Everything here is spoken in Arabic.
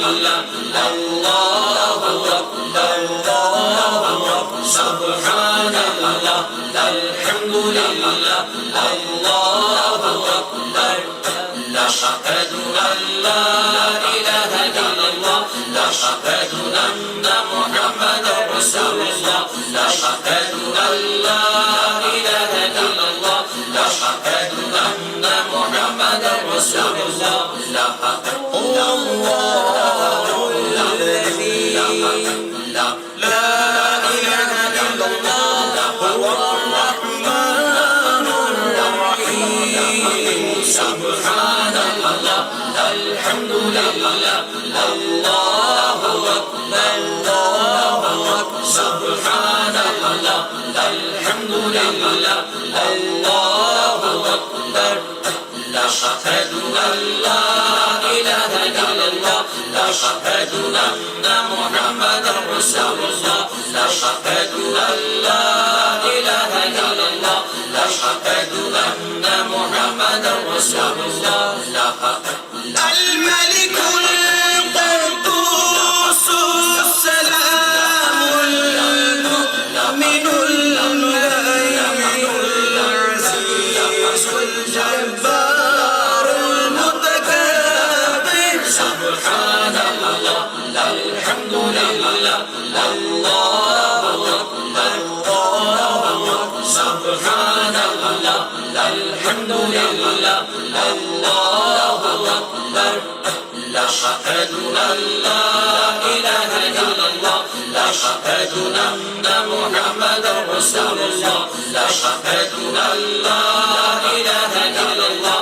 لله الله أكبر سبحان الله الحمد لله الله أكبر أشهد أن لا إله إلا الله أشهد أن محمدا رسول الله أشهد أن لا إله إلا الله أشهد أن محمدا رسول الله الله الذي لا إله إلا الله هو الرحمن الرحيم سبحان الله الحمد لله الله أكبر سبحان الله الحمد لله الله أكبر أشهد أن لا إله إلا الله أشهد أن محمدا رسول الله أشهد أن لا إله إلا الله أشهد أن محمدا رسول الله الملك القدوس السلام المؤمن المهيمن العزيز الجبار المتكبر سبحان الله الحمد لله الله أكبر سبحان الله الحمد لله الله أكبر أشهد أن لا إله إلا الله أشهد أن محمدا رسول الله أشهد أن لا إله إلا الله